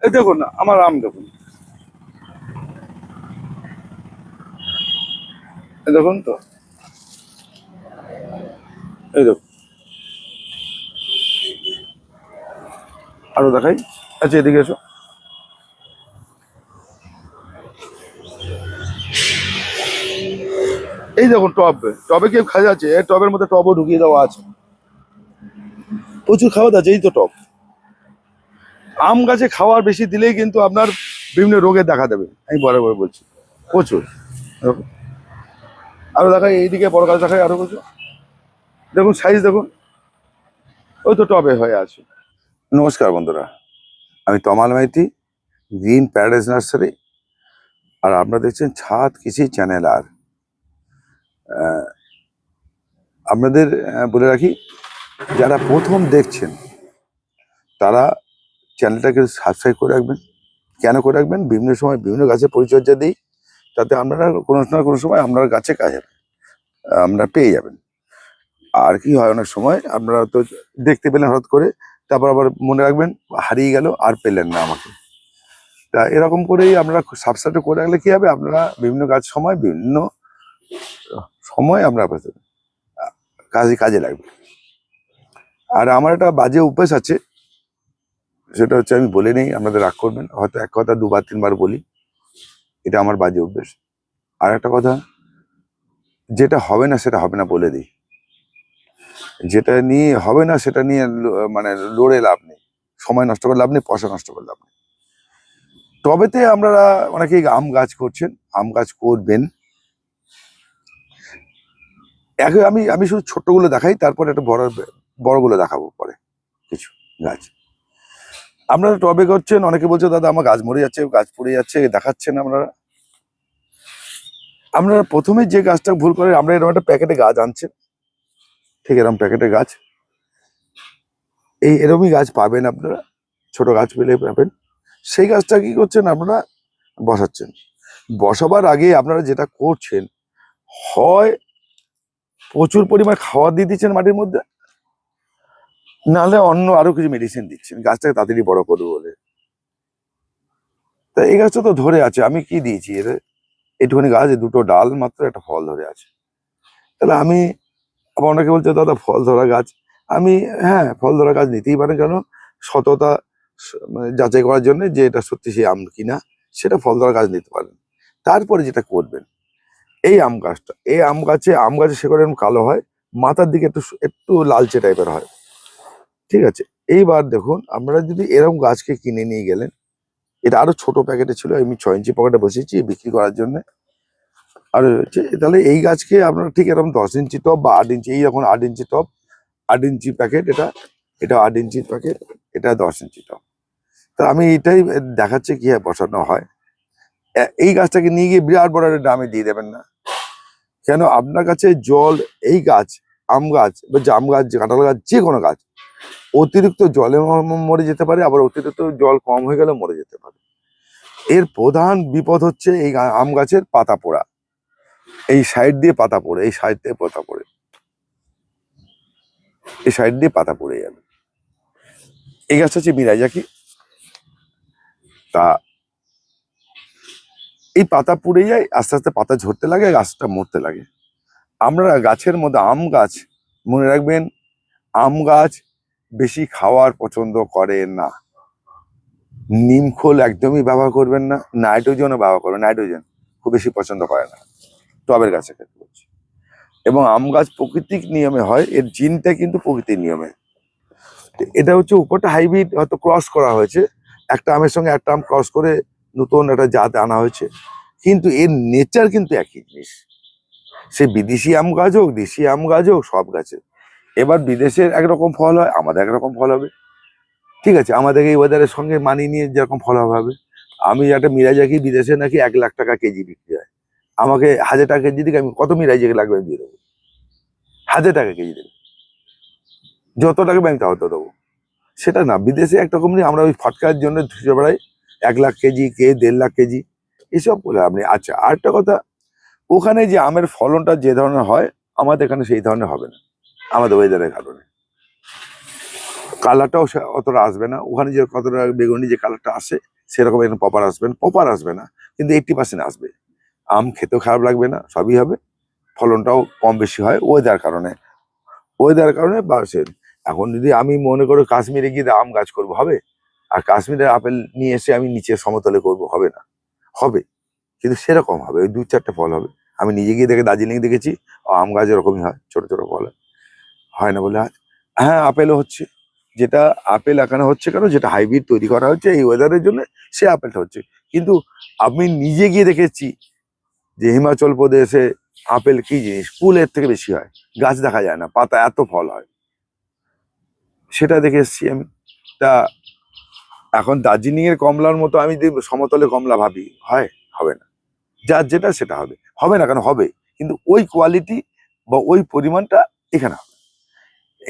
এই দেখুন না আমার আম দেখুন, এই দেখুন তো, এই দেখুন আরো দেখাই। আচ্ছা এদিকে এসো। এই দেখুন টব, টবে কি খাওয়া যাচ্ছে? এই টবের মধ্যে টবও ঢুকিয়ে দেওয়া আছে, প্রচুর খাওয়া যাচ্ছে। এই তো টব। আম গাছে খাওয়ার বেশি দিলেই কিন্তু আপনার বিভিন্ন রোগের দেখা দেবে, আমি বরাবর বলছি। প্রচুর। দেখুন। আরো দেখাই, এইদিকে বড় গাছ দেখাই আরো কিছু। দেখুন সাইজ দেখুন, ওই তো টবে হয়ে আছে। নমস্কার বন্ধুরা, আমি তমাল মাইতি, গ্রিন প্যারাডাইস নার্সারি। আর আপনারা দেখছেন ছাদ কৃষি চ্যানেল। আর আপনাদের বলে রাখি, যারা প্রথম দেখছেন তারা চ্যানেলটাকে সাবস্ক্রাইব করে রাখবেন। কেন করে রাখবেন? বিভিন্ন সময় বিভিন্ন গাছের পরিচর্যা দিই, তাতে আপনারা কোনো না কোনো সময় আপনার গাছে কাজে আপনারা পেয়ে যাবেন। আর কি হয়, অনেক সময় আপনারা তো দেখতে পেলেন হঠাৎ করে, তারপর আবার মনে রাখবেন হারিয়ে গেল আর পেলেন না আমাকে। তা এরকম করেই আপনারা সাবস্ক্রাইব করে রাখলে কি হবে, আপনারা বিভিন্ন বিভিন্ন সময় আপনারা কাজে কাজে লাগবে। আর আমার একটা বাজে অভ্যাস আছে, সেটা হচ্ছে, আমি বলে নেই, আপনাদের রাগ করবেন, হয়তো এক কথা দুবার তিনবার বলি, এটা আমার বাজে অভ্যাস। আর একটা কথা, যেটা হবে না সেটা হবে না বলে দিই, যেটা নিয়ে হবে না সেটা নিয়ে মানে লড়ে লাভ নেই, সময় নষ্ট করে লাভ নেই, পয়সা নষ্ট করে লাভ নেই। টবেতে আপনারা অনেকেই আম গাছ করছেন, আম গাছ করবেন। আমি আমি শুধু ছোট্টগুলো দেখাই, তারপরে একটা বড়গুলো দেখাবো পরে কিছু গাছ। আপনারা টবে করছেন, অনেকে বলছে দাদা আমার গাছ মরে যাচ্ছে, গাছ পড়ে যাচ্ছে, দেখাচ্ছেন আপনারা। আপনারা প্রথমে যে গাছটা ভুল করেন, আমরা এরকম একটা প্যাকেটে গাছ আনছেন, ঠিক এরকম প্যাকেটে গাছ, এরকমই গাছ পাবেন আপনারা, ছোট গাছ পেলে পাবেন। সেই গাছটা কি করছেন আপনারা, বসাচ্ছেন। বসাবার আগে আপনারা যেটা করছেন, হয় প্রচুর পরিমাণ খাবার দিয়ে দিচ্ছেন মাটির মধ্যে, নাহলে অন্য আরো কিছু মেডিসিন দিচ্ছেন গাছটাকে তাড়াতাড়ি বড় করবে বলে। তা এই গাছটা তো ধরে আছে, আমি কি দিয়েছি এর? একটুখানি গাছ, দুটো ডাল মাত্র, একটা ফল ধরে আছে। তাহলে আমি, আবার অনেকে বলছে দাদা ফল ধরা গাছ, আমি, হ্যাঁ ফল ধরা গাছ নিতেই পারেন, কেন সততা মানে যাচাই করার জন্য যে এটা সত্যি সেই আম কিনা, সেটা ফল ধরা গাছ নিতে পারেন। তারপরে যেটা করবেন, এই আম গাছে শেকড় এরকম কালো হয়, মাথার দিকে একটু একটু লালচে টাইপের হয়, ঠিক আছে? এইবার দেখুন, আপনারা যদি এরকম গাছকে কিনে নিয়ে গেলেন, এটা আরো ছোট প্যাকেটে ছিল, আমি 6 ইঞ্চি পকেটে বসেছি বিক্রি করার জন্য। আর হচ্ছে, তাহলে এই গাছকে আপনারা ঠিক এরকম 10 ইঞ্চি টব বা 8 ইঞ্চি, এই যখন 8 ইঞ্চি টব, 8 ইঞ্চি প্যাকেট, এটা 8 ইঞ্চি প্যাকেট, এটা 10 ইঞ্চি টব। তা আমি এটাই দেখাচ্ছি কি বসানো হয়। এই গাছটাকে নিয়ে গিয়ে বিরাট বড় একটা ড্রামে দিয়ে দেবেন না। কেন? আপনার কাছে জল, এই গাছ, আম গাছ বা জাম গাছ, কাঁঠাল গাছ, যে কোনো গাছ অতিরিক্ত জলে মরে যেতে পারে, আবার অতিরিক্ত জল কম হয়ে গেলে মরে যেতে পারে। এর প্রধান বিপদ হচ্ছে এই আম গাছের পাতা পোড়া, এই সাইড দিয়ে পাতা পড়ে, এই সাইড দিয়ে পাতা পড়ে, এই সাইড দিয়ে পাতা পড়ে যাবে। এই গাছটা হচ্ছে মিরাইজাকি। তা এই পাতা পুড়ে যায়, আস্তে আস্তে পাতা ঝরতে লাগে, গাছটা মরতে লাগে। আমরা গাছের মধ্যে আম গাছ, মনে রাখবেন, আম গাছ বেশি খাওয়ার পছন্দ করে না। নিমখোল একদমই ব্যবহার করবেন না, নাইট্রোজেনও ব্যবহার করবেন, নাইট্রোজেন খুব বেশি পছন্দ করে না টবের গাছের ক্ষেত্রে বলছি। এবং আম গাছ প্রাকৃতিক নিয়মে হয়, এর জিনটা কিন্তু প্রকৃতির নিয়মে। এটা হচ্ছে উপরটা হাইব্রিড, হয়তো ক্রস করা হয়েছে, একটা আমের সঙ্গে একটা আম ক্রস করে নতুন একটা জাত আনা হয়েছে, কিন্তু এর নেচার কিন্তু একই জিনিস। সে বিদেশি আম গাছ হোক, দেশি আম গাছ হোক, সব গাছে। এবার বিদেশের একরকম ফল হয়, আমাদের একরকম ফল হবে, ঠিক আছে? আমাদের এই ওয়েদারের সঙ্গে মানিয়ে নিয়ে যেরকম ফল হবে। আমি একটা মিরাজাকি বিদেশে নাকি 1,00,000 টাকা কেজি বিক্রি হয়, আমাকে 1,000 টাকা কেজি দিকে আমি কত মিরাজাকি লাগবে দিয়ে দেবো, 1,000 টাকা কেজি দেবো, যত টাকা ব্যাংক তাও তো দেবো। সেটা না, বিদেশে একটা কোম্পানি, আমরা ওই ফটকার জন্য ধুয়ে বেড়াই 1,00,000 কেজি, কে 1,50,000 কেজি, এসব বলে আপনি। আচ্ছা, আরেকটা কথা, ওখানে যে আমের ফলনটা যে ধরনের হয়, আমাদের এখানে সেই ধরনের হবে না, আমাদের ওয়েদারের কারণে। কালারটাও অতটা আসবে না, ওখানে যে কতটা বেগুনি যে কালারটা আসে সেরকম এরকম প্রপার আসবে না, কিন্তু 80% আসবে। আম খেতেও খারাপ লাগবে না, সবই হবে। ফলনটাও কম বেশি হয় ওয়েদার কারণে বাসের। এখন যদি আমি মনে করি কাশ্মীরে গিয়ে আম গাছ করবো, হবে? আর কাশ্মীরের আপেল নিয়ে এসে আমি নিচে সমতলে করব, হবে না? হবে, কিন্তু সেরকম হবে, ওই 2-4টে ফল হবে। আমি নিজে গিয়ে দার্জিলিং দেখেছি, আম গাছ এরকমই হয়, ছোট ছোট ফল হয় না বলে হয়। হ্যাঁ, আপেলও হচ্ছে। যেটা আপেল এখানে হচ্ছে কেন, যেটা হাইব্রিড তৈরি করা হচ্ছে এই ওয়েদারের জন্য, সে আপেলটা হচ্ছে। কিন্তু আমি নিজে গিয়ে দেখেছি যে হিমাচল প্রদেশে আপেল কি জিনিস, কুলের থেকে বেশি হয়, গাছ দেখা যায় না, পাতা এত ফল হয়, সেটা দেখে এসছি আমি। তা এখন দার্জিলিং এর কমলার মতো আমি যদি সমতলে কমলা ভাবি, হয়? হবে না। যার যেটা সেটা হবে, হবে না কেন, হবে, কিন্তু ওই কোয়ালিটি বা ওই পরিমাণটা এখানে হবে।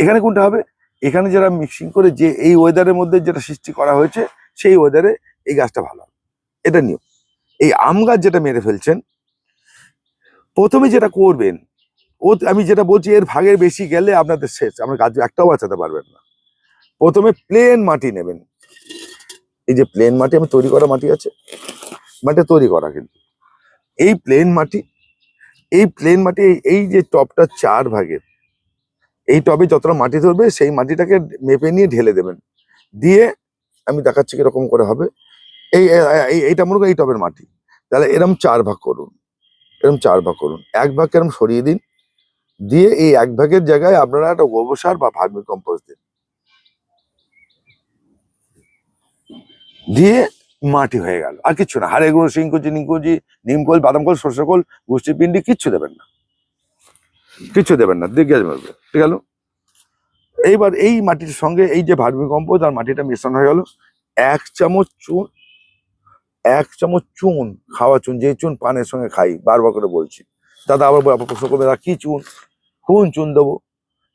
এখানে কোনটা হবে, এখানে যারা মিক্সিং করে যে এই ওয়েদারের মধ্যে যেটা সৃষ্টি করা হয়েছে, সেই ওয়েদারে এই গাছটা ভালো হবে, এটা নিয়ম। এই আম গাছ যেটা মেরে ফেলছেন, প্রথমে যেটা করবেন, আমি যেটা বলছি, এর ভাগের বেশি গেলে আপনাদের শেষ, আপনার গাছ একটাও বাঁচাতে পারবেন না। প্রথমে প্লেন মাটি নেবেন, এই যে প্লেন মাটি, আমি তৈরি করা মাটি আছে, মাটি তৈরি করা, কিন্তু এই প্লেন মাটি, এই যে টবটা 4 ভাগের, এই টবে যতটা মাটি ধরবে সেই মাটিটাকে মেপে নিয়ে ঢেলে দেবেন। দিয়ে আমি দেখাচ্ছি কিরকম করে হবে। এইটা মনে করি এই টবের মাটি, তাহলে এরম 4 ভাগ করুন, এরম 4 ভাগ করুন, 1 ভাগ এরম সরিয়ে দিন। দিয়ে এই 1 ভাগের জায়গায় আপনারা একটা গোবর সার বা ভার্মি কম্পোস্ট দিন, দিয়ে মাটি হয়ে গেল, আর কিচ্ছু না। হাড়ে গুঁড়ো, শিংকুচি, নিমকুচি, নিমকোল, বাদাম কোল, সরষে কোল, গুষ্টি পিন্ডি, কিচ্ছু দেবেন না, কিচ্ছু দেবেন না, দিয়ে গ্যাস মারবে, ঠিক গেল। এইবার এই মাটির সঙ্গে এই যে ভার্মি কম্পোস্ট আর মাটিটা মিশ্রণ হয়ে গেল। 1 চামচ চুন, 1 চামচ চুন, খাওয়া চুন, যে চুন পানের সঙ্গে খাই, বারবার করে বলছি। দাদা আবার প্রশ্ন করবে, কি চুন? কোন চুন দেবো?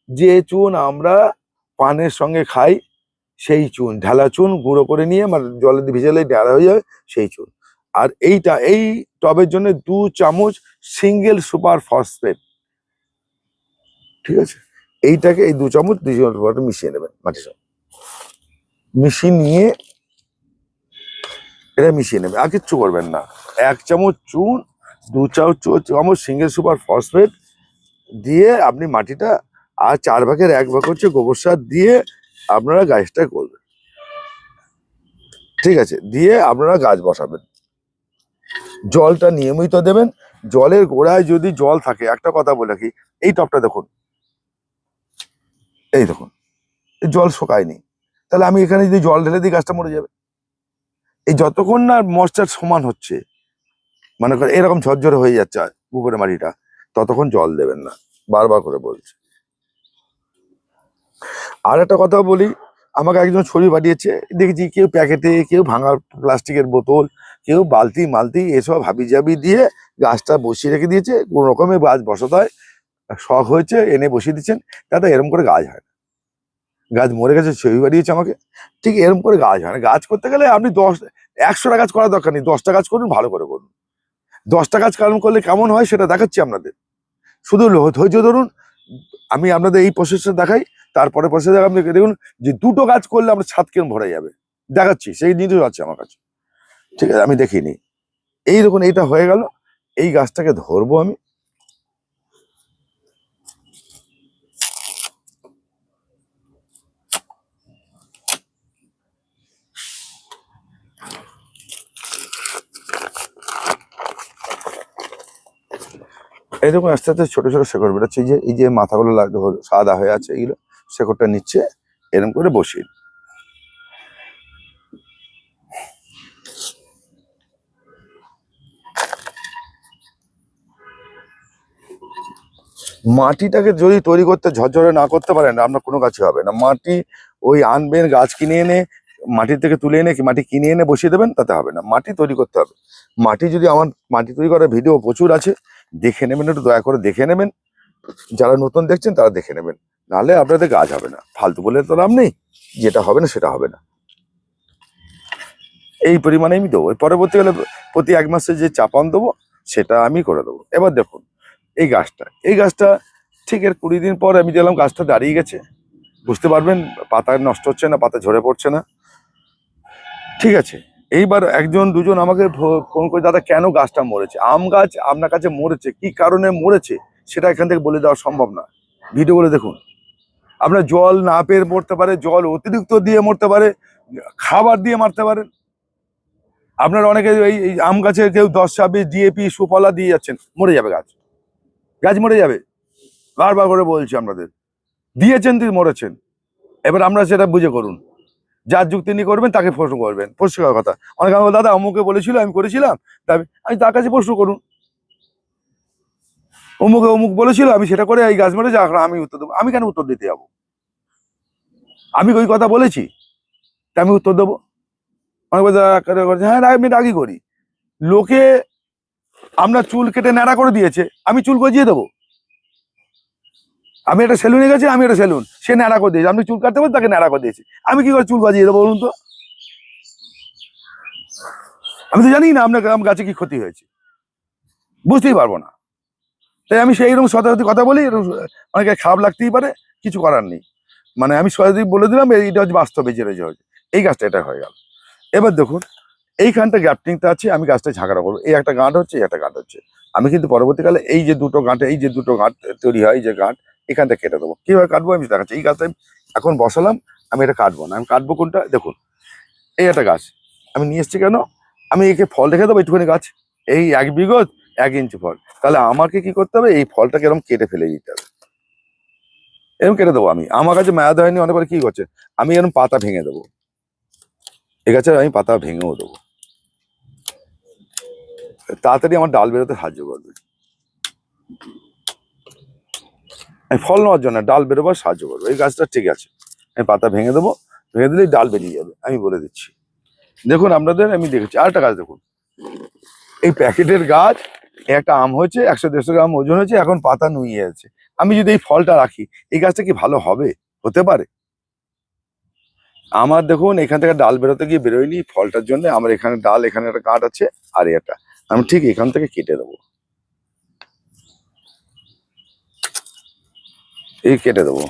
যে চুন আমরা পানের সঙ্গে খাই, সেই চুন, ঢালা চুন গুঁড়ো করে নিয়ে মানে জলে দিয়ে ভিজালে ঢালা হয়ে যাবে, সেই চুন। আর এই টবের জন্য 2 চামচ সিঙ্গেল সুপার ফসফেট, ঠিক আছে? এইটাকে এই 2 চামচ মিশিয়ে নেবেন মাটির সঙ্গে, মিশিয়ে নিয়ে এটা মিশিয়ে নেবে, আর কিচ্ছু করবেন না। 1 চামচ চুন, 2 চামচ সিঙ্গেল সুপার ফসফেট দিয়ে আপনি মাটিটা, আর 4 ভাগের 1 ভাগ হচ্ছে গোবর সার দিয়ে আপনারা গাছটা করবেন, ঠিক আছে? দিয়ে আপনারা গাছ বসাবেন, জলটা নিয়মিত দেবেন। জলের গোড়ায় যদি জল থাকে, একটা কথা বলে রাখি, এই টবটা দেখুন, এই দেখুন, এই জল শোকায়নি, তাহলে আমি এখানে যদি জল ঢেলে দিই গাছটা মরে যাবে। এই যতক্ষণ না ময়েশ্চার সমান হচ্ছে, মানে এরকম ঝরঝরে হয়ে যাচ্ছে উপরে মাটিটা, ততক্ষণ জল দেবেন না, বারবার করে বলছি। আর একটা কথা বলি, আমাকে একজন ছবি পাঠিয়েছে, দেখেছি কেউ প্যাকেটে, কেউ ভাঙা প্লাস্টিকের বোতল, কেউ বালতি মালতি এসব হাবিজাবি দিয়ে গাছটা বসিয়ে রেখে দিয়েছে, কোন রকমের গাছ বসাতে হয়, শখ হয়েছে এনে বসিয়ে দিচ্ছেন। দাদা এরকম করে গাছ হয় না, গাছ মরে গেছে, ছবি পাঠিয়েছে আমাকে। ঠিক এরকম করে গাছ হয় না। গাছ করতে গেলে আপনি 100টা গাছ করার দরকার নেই, 10টা গাছ করুন, ভালো করে করুন। 10টা গাছ কারণ করলে কেমন হয় সেটা দেখাচ্ছি আপনাদের, শুধু ধৈর্য ধরুন। আমি আপনাদের এই প্রসেসটা দেখাই, তারপরে প্রসেস আপনি দেখুন যে 2টো গাছ করলে আমরা ছাদ কেমন ভরে যাবে, দেখাচ্ছি, সেই জিনিস আছে আমার কাছে, ঠিক আছে? আমি দেখিনি। এই দেখুন, এইটা হয়ে গেল, এই গাছটাকে ধরবো আমি, এই দেখুন আস্তে আস্তে ছোট ছোট শেকড় বেরোচ্ছে, এই যে মাথাগুলো সাদা হয়ে আছে, এইগুলো শেকড়টা নিচ্ছে, এরকম করে বসিয়ে। মাটিটাকে যদি তৈরি করতে ঝরঝরে না করতে পারেন, আপনার কোনো গাছই হবে না। মাটি ওই আনবেন, গাছ কিনে এনে মাটির থেকে তুলে এনে, মাটি কিনে এনে বসিয়ে দেবেন, তাতে হবে না। মাটি তৈরি করতে হবে। মাটি যদি, আমার মাটি তৈরি করার ভিডিও প্রচুর আছে, দেখে নেবেন, একটু দয়া করে দেখে নেবেন। যারা নতুন দেখছেন তারা দেখে নেবেন, নাহলে আপনাদের গাছ হবে না। ফালতু বলে তো লাভ নেই, যেটা হবে না সেটা হবে না। এই পরিমাণে আমি দেবো, পরবর্তীকালে প্রতি 1 মাসে যে চাপান দেবো সেটা আমি করে দেবো। এবার দেখুন এই গাছটা ঠিক এর 20 দিন পর আমি দেখলাম গাছটা দাঁড়িয়ে গেছে, বুঝতে পারবেন পাতা নষ্ট হচ্ছে না, পাতা ঝরে পড়ছে না। ঠিক আছে, এইবার একজন দুজন আমাকে ফোন করে, দাদা কেন গাছটা মরেছে? আম গাছ আপনার কাছে মরেছে, কি কারণে মরেছে সেটা এখান থেকে বলে দেওয়া সম্ভব না। ভিডিও করে দেখুন। আপনার জল না পেয়ে মরতে পারে, জল অতিরিক্ত দিয়ে মরতে পারে, খাবার দিয়ে মারতে পারেন। আপনার অনেকে এই আম গাছে কেউ 10-20 ডিএপি সুফলা দিয়ে যাচ্ছেন, মরে যাবে গাছ, গাছ মরে যাবে। বারবার করে বলছি আপনাদের, দিয়েছেন তিনি মরেছেন। এবার আমরা সেটা বুঝে করুন, যার যুক্তি নিয়ে করবেন তাকে প্রশ্ন করবেন, পরিষ্কার কথা। অনেকে আমার দাদা অমুকে বলেছিল আমি করেছিলাম, আমি তার কাছে প্রশ্ন করুন, অমুকে অমুক বলেছিল আমি সেটা করে এই গাছ মরে যা, আমি উত্তর দেবো? আমি কেন উত্তর দিতে যাবো? আমি ওই কথা বলেছি তা আমি উত্তর দেবো? অনেক হ্যাঁ আমি রাগই করি। লোকে আমরা চুল কেটে ন্যাড়া করে দিয়েছে, আমি চুল গজিয়ে দেবো? আমি একটা সেলুনে গেছি, আমি একটা সেলুন, সে ন্যাড়া করে দিয়েছে, আমি চুল কাটতে পারি, তাকে ন্যাড়া করে দিয়েছি, আমি কি করে চুল গজিয়ে দেবো বলুন তো? আমি তো জানি না আপনার গাছে কি ক্ষতি হয়েছে, বুঝতেই পারবো না। তাই আমি সেইরকম সতর্ক কথা বলি, অনেকে খারাপ লাগতেই পারে, কিছু করার নেই। মানে আমি সরাসরি বলে দিলাম এইটা হচ্ছে বাস্তবে যে হয়েছে, এই গাছটা এটা হয়ে গেল। এবার দেখুন এইখানটা গ্যাপটিংটা আছে, আমি গাছটা ঝাঁকড়া করবো, এই একটা গাঁট হচ্ছে, এই একটা গাঁট হচ্ছে। আমি কিন্তু পরবর্তীকালে এই যে দুটো গাঁটে, এই যে দুটো গাঁট তৈরি হয়, এই যে গাঁট, এখানটা কেটে দেবো। কিভাবে কাটবো আমি দেখাচ্ছি। এই গাছটা এখন বসালাম, আমি এটা কাটবো না। আমি কাটবো কোনটা দেখুন, এই একটা গাছ আমি নিয়ে এসছি, কেন? আমি একে ফল রেখে দেবো একটুখানি গাছ, এই 1 বিঘত 1 ইঞ্চি ফল। তাহলে আমাকে কি করতে হবে, এই ফলটাকে এরকম কেটে ফেলে দিতে হবে, এরকম কেটে দেবো। আমি আমার কাছে মেয়াদ হয়নি, অনেক কি করছে, আমি এরকম পাতা ভেঙে দেবো, এই গাছের আমি পাতা ভেঙেও দেবো, তাড়াতাড়ি আমার ডাল বেরোতে সাহায্য করবে। আমি ফল নেওয়ার জন্য, ডাল বেরোবার সাহায্য করবে, এই গাছটা ঠিক আছে। আমি পাতা ভেঙে দেবো, ভেঙে দিলেই ডাল বেরিয়ে যাবে, আমি বলে দিচ্ছি। দেখুন আপনাদের আমি দেখেছি আরেকটা গাছ দেখুন, এই প্যাকেটের গাছ, একটা আম হয়েছে 100-150 গ্রাম ওজন হয়েছে, এখন পাতা নুয়ে আছে। আমি যদি এই ফলটা রাখি, এই গাছটা কি ভালো হবে? হতে পারে? আমার দেখুন এখান থেকে ডাল বেরোতে গিয়ে বেরোয়নি ফলটার জন্য, আমার এখানে ডাল, এখানে একটা কাঠ আছে, আর এটা আমি ঠিক এখান থেকে কেটে দেবো, এই কেটে দেবো,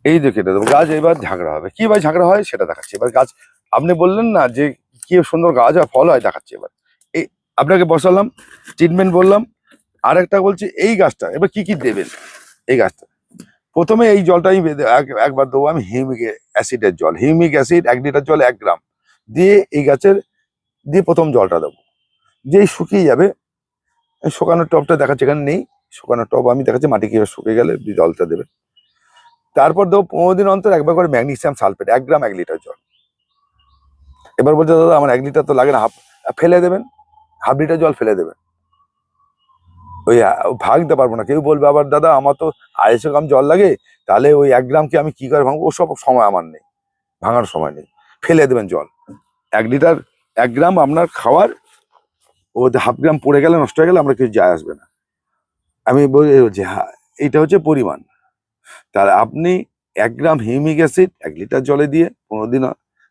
এই যে কেটে দেবো। গাছ এবার ঝাঁকড়া হবে, কি ভাই ঝাঁকড়া হয় সেটা দেখাচ্ছি। এবার গাছ, আপনি বললেন না যে কি সুন্দর গাছ হয়, ফল হয়, দেখাচ্ছি। এবার এই আপনাকে বসালাম, ট্রিটমেন্ট বললাম, আর একটা বলছি এই গাছটা এবার কি কি দেবেন। এই গাছটা প্রথমে এই জলটা আমি একবার দেবো, আমি হিউমিক অ্যাসিডের জল, হিউমিক অ্যাসিড 1 লিটার জল 1 গ্রাম দিয়ে এই গাছের দিয়ে প্রথম জলটা দেবো। যেই শুকিয়ে যাবে, শুকানোর টবটা দেখাচ্ছে, এখানে নেই শুকানোর টব, আমি দেখাচ্ছি মাটি কিভাবে শুকিয়ে গেলে জলটা দেবে। তারপর দেবো 15 দিন অন্তর একবার করে ম্যাগনেসিয়াম সালফেট 1 গ্রাম 1 লিটার জল। এবার বলছে দাদা আমার 1 লিটার তো লাগে না, ফেলে দেবেন, 1/2 লিটার জল ফেলে দেবেন। ওই ভাগতে পারবো না, কেউ বলবে আবার দাদা আমার তো 250 গ্রাম জল লাগে, তাহলে ওই 1 গ্রামকে আমি কি করে ভাঙবো? ওসব সময় আমার নেই, ভাঙার সময় নেই, ফেলে দেবেন জল। 1 লিটার 1 গ্রাম আপনার খাওয়ার, ও 1/2 গ্রাম পড়ে গেলে নষ্ট হয়ে গেলে আমরা কিছু যায় আসবে না। আমি বলছি হ্যাঁ এইটা হচ্ছে পরিমাণ। তাহলে আপনি 1 গ্রাম হিউমিক অ্যাসিড 1 লিটার জলে দিয়ে 15 দিন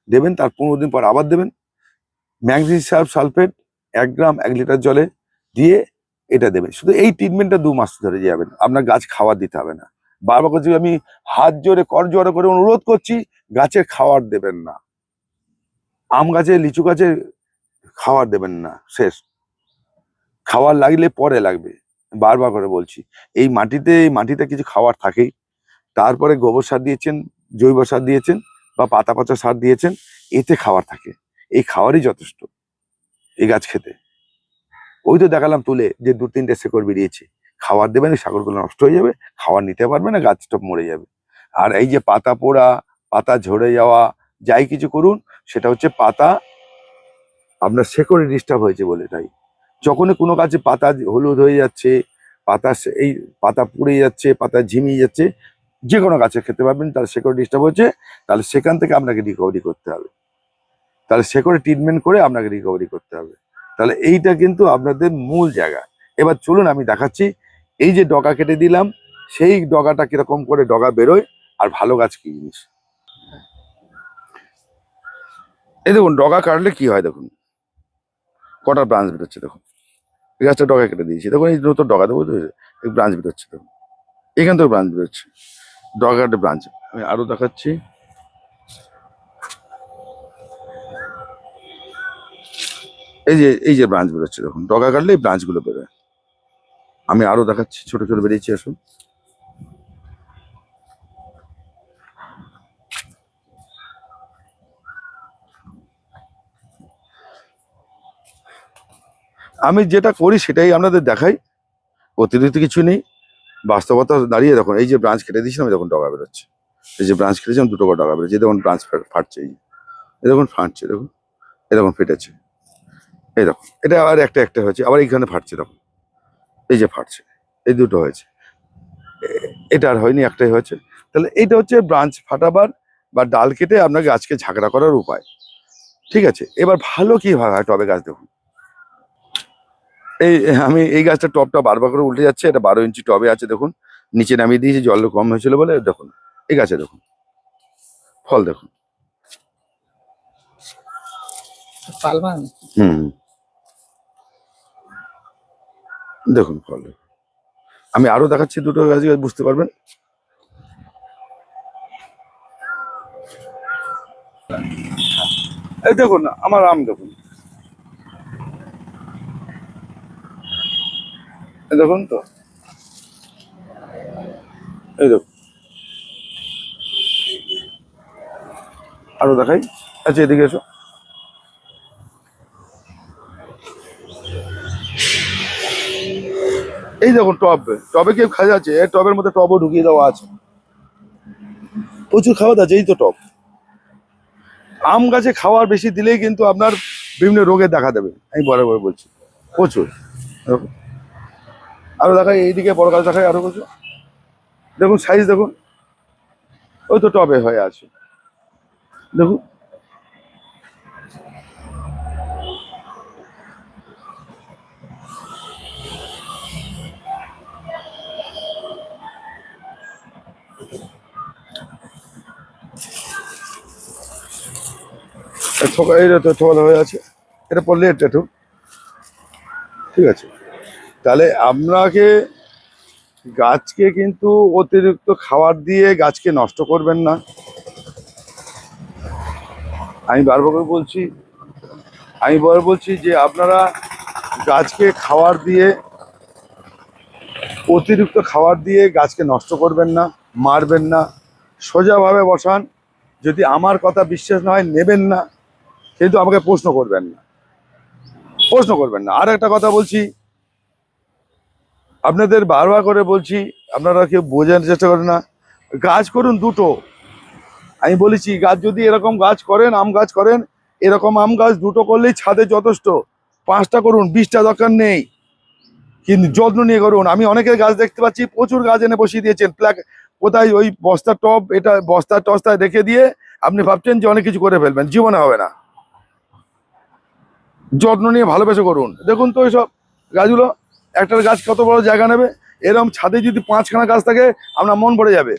দেবেন, তার 15 দিন পর আবার দেবেন ম্যাগনেসিয়াম সালফেট 1 গ্রাম 1 লিটার জলে দিয়ে, এটা দেবেন। শুধু এই ট্রিটমেন্টটা 2 মাস ধরে যাবেন, আপনার গাছ খাবার দিতে হবে না। বারবার করছি, আমি হাত জোরে কর জোরে করে অনুরোধ করছি, গাছের খাবার দেবেন না, আম গাছে লিচু গাছে খাবার দেবেন না, শেষ। খাবার লাগলে পরে লাগবে, বারবার করে বলছি। এই মাটিতে কিছু খাবার থাকেই, তারপরে গোবর সার দিয়েছেন, জৈব সার দিয়েছেন, বা পাতা পচা সার দিয়েছেন, এতে খাবার থাকে, এই খাবারই যথেষ্ট এই গাছ খেতে। ওই তো দেখালাম তুলে যে 2-3টে শেকড় বেরিয়েছে, খাবার দেবেন, এই শেকড়গুলো নষ্ট হয়ে যাবে, খাবার নিতে পারবে না, গাছটা মরে যাবে। আর এই যে পাতা পোড়া, পাতা ঝরে যাওয়া, যাই কিছু করুন, সেটা হচ্ছে পাতা আপনার শেকড়ে ডিস্টার্ব হয়েছে বলে। তাই যখনই কোনো গাছে পাতা হলুদ হয়ে যাচ্ছে, এই পাতা পুড়ে যাচ্ছে, পাতা ঝিমিয়ে যাচ্ছে, যে কোনো গাছে খেতে পারবেন, তার শেকড় ডিস্টার্ব হচ্ছে, তাহলে সেখান থেকে আপনাকে রিকভারি করতে হবে, তাহলে শেকড়ে ট্রিটমেন্ট করে আপনাকে রিকভারি করতে হবে। তাহলে এইটা কিন্তু আপনাদের মূল জায়গা। এবার চলুন আমি দেখাচ্ছি, এই যে ডগা কেটে দিলাম, সেই ডগাটা কিরকম করে ডগা বেরোয়, আর ভালো গাছ কি জিনিস। এই দেখুন ডগা কাটলে কি হয়, দেখুন কটা ব্রাঞ্চ বেরোচ্ছে, দেখুন এই গাছটা ডগা কেটে দিয়েছি, দেখুন এই নতুন ডগা দেবো, ব্রাঞ্চ বেরোচ্ছে, দেখুন এখান থেকে ব্রাঞ্চ বেরোচ্ছে। ডগাঘাটে ব্রাঞ্চ আমি আরো দেখাচ্ছি। এই যে ব্রাঞ্চ বেরোচ্ছে দেখুন, ডগা কাটলে এই ব্রাঞ্চ গুলো বেরোয়। আমি আরো দেখাচ্ছি, ছোট ছোট বেরিয়েছি, আসুন। আমি যেটা করি সেটাই আপনাদের দেখাই, অতিরিক্ত কিছু নেই। বাস্তবতা দাঁড়িয়ে দেখুন, এই যে ব্রাঞ্চ কেটে দিয়েছিলাম, দেখুন ডগা বেরোচ্ছে। এই যে ব্রাঞ্চ কেটেছিলাম, দুটো করে ডগা বেরোচ্ছে, দেখুন ব্রাঞ্চ ফাটছে, এই দেখুন ফাটছে, দেখুন এই দেখুন ফেটেছে, এই দেখুন এটা আবার একটা একটা হয়েছে, আবার এইখানে ফাটছে, দেখুন এই যে ফাটছে, এই দুটো হয়েছে, এটা আর হয়নি, একটাই হয়েছে। তাহলে এইটা হচ্ছে ব্রাঞ্চ ফাটাবার বা ডাল কেটে আপনাকে গাছকে ঝাঁকড়া করার উপায়। ঠিক আছে, এবার ভালো কি হয় টবে গাছ দেখুন। এই আমি এই গাছটা টবটা বারবার করে উল্টে যাচ্ছে, এটা 12 ইঞ্চি টবে আছে দেখুন, নিচে নামিয়ে দিয়েছি জল কম হয়েছিল বলে। দেখুন এই গাছে দেখুন ফল দেখুন। হুম, দেখুন ফল দেখুন। আমি আরো দেখাচ্ছি দুটো গাছ, বুঝতে পারবেন। এই দেখুন আমার আম দেখুন, এই দেখুন তো, এই দেখুন আরো দেখাই। আচ্ছা এদিকে এসো, এই দেখুন টবে কেউ খাওয়া যাচ্ছে, এই টবের মধ্যে টবও ঢুকিয়ে দেওয়া আছে, প্রচুর খাওয়া যাচ্ছে। এই তো টব, আম গাছে খাওয়ার বেশি দিলেই কিন্তু আপনার বিভিন্ন রোগে দেখা দেবে, আমি বরাবর বলছি, প্রচুর। আরো দেখাই, এইদিকে বড় গাছ দেখাই আরো কিছু, দেখুন সাইজ দেখুন, ওই তো টবে হয়ে আছে দেখুন। এইটা তো থোলা হয়ে আছে, এটা পড়লে একটু, ঠিক আছে। তাহলে আপনাকে গাছকে কিন্তু অতিরিক্ত খাবার দিয়ে গাছকে নষ্ট করবেন না। আমি বারবার বলছি যে আপনারা গাছকে অতিরিক্ত খাবার দিয়ে গাছকে নষ্ট করবেন না, মারবেন না, সোজাভাবে বসান। যদি আমার কথা বিশ্বাস না হয় নেবেন না, কিন্তু আমাকে প্রশ্ন করবেন না। আর একটা কথা বলছি, আপনাদের বারবার করে বলছি, আপনারা কেউ বোঝানোর চেষ্টা করেন না। গাছ করুন দুটো, আমি বলেছি গাছ যদি এরকম গাছ করেন, আম গাছ করেন, এরকম আম গাছ দুটো করলেই ছাদে যথেষ্ট। 5টা করুন, 20টা দরকার নেই, কিন্তু যত্ন নিয়ে করুন। আমি অনেকের গাছ দেখতে পাচ্ছি প্রচুর গাছ এনে বসিয়ে দিয়েছেন, কোথায় ওই বস্তার টব, এটা বস্তার টস্তায় রেখে দিয়ে আপনি ভাবছেন যে অনেক কিছু করে ফেলবেন, জীবনে হবে না। যত্ন নিয়ে ভালোবেসে করুন। দেখুন তো এইসব গাছগুলো, একটার গাছ কত বড় জায়গা নেবে। এরকম ছাদে যদি 5খানা গাছ থাকে আপনার মন ভরে যাবে।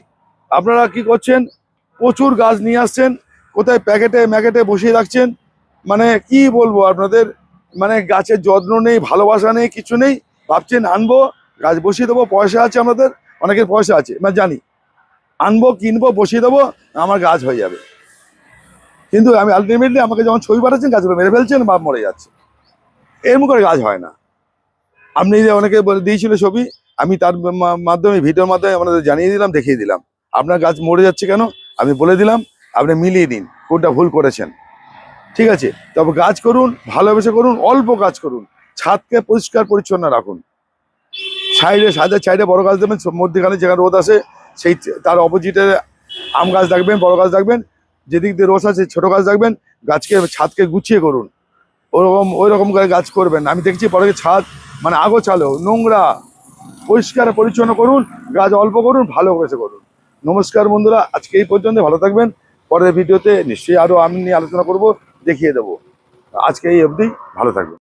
আপনারা কি করছেন, প্রচুর গাছ নিয়ে আসছেন, কোথায় ম্যাকেটে বসিয়ে রাখছেন, মানে কি বলবো আপনাদের, মানে গাছের যত্ন নেই, ভালোবাসা নেই, কিছু নেই। ভাবছেন আনবো গাছ বসিয়ে দেবো, পয়সা আছে আপনাদের, অনেকের পয়সা আছে, মানে জানি, আনবো কিনবো বসিয়ে দেবো, আমার গাছ হয়ে যাবে। কিন্তু আমি আলটিমেটলি আমাকে যখন ছবি পাঠাচ্ছেন গাছগুলো মেরে ফেলছেন বা মরে যাচ্ছে, এরকম করে গাছ হয় না। আপনি যে অনেকে বলে দিয়েছিল ছবি, আমি তার মাধ্যমে, ভিডিওর মাধ্যমে আপনাদের জানিয়ে দিলাম, দেখিয়ে দিলাম আপনার গাছ মরে যাচ্ছে কেন, আমি বলে দিলাম, আপনি মিলিয়ে দিন কোনটা ভুল করেছেন। ঠিক আছে, তবে গাছ করুন, ভালোবেসে করুন, অল্প গাছ করুন, ছাদকে পরিষ্কার পরিচ্ছন্ন রাখুন। ছাদের সাইডে বড় গাছ দেবেন, মধ্যখানে যেখানে রোদ আসে সেই তার অপোজিটে আম গাছ রাখবেন, বড় গাছ রাখবেন, যেদিক দিয়ে রোদ আসে ছোট গাছ রাখবেন। ছাদকে গুছিয়ে করুন, ওই রকম করে গাছ করবেন। আমি দেখছি পরে ছাদ মানে আগোছালো নোংরা, পরিষ্কার পরিচ্ছন্ন করুন, গাছ অল্প করুন, ভালোবেসে করুন। নমস্কার বন্ধুরা, আজকে এই পর্যন্ত, ভালো থাকবেন। পরের ভিডিওতে নিশ্চয়ই আরো আমি নিয়ে আলোচনা করব, দেখিয়ে দেবো। আজকে এই অবধি, ভালো থাকবেন।